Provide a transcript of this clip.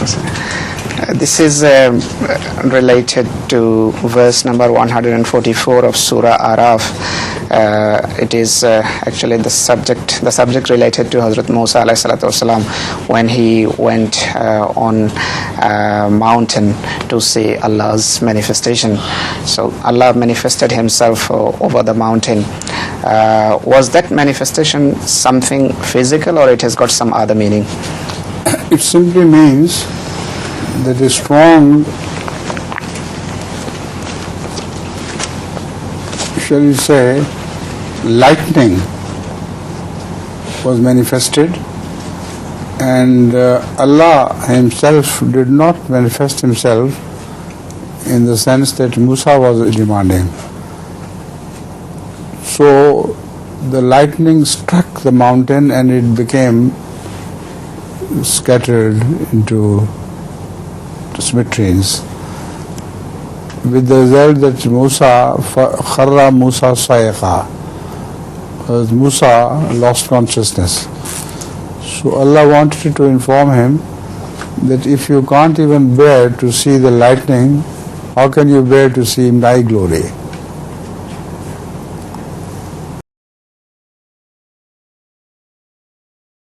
This is related to verse number 144 of Surah Araf. It is actually the subject related to Hazrat Musa alayhi salatu wasalam when he went on mountain to see Allah's manifestation. So Allah manifested himself over the mountain. Was that manifestation something physical, or it has got some other meaning? It simply means that a strong, shall we say, lightning was manifested, and Allah himself did not manifest himself in the sense that Musa was demanding. So the lightning struck the mountain and it became scattered into smithereens, with the result that Kharra Musa Sa'iqa, Musa lost consciousness. So Allah wanted to inform him that if you can't even bear to see the lightning, how can you bear to see my glory?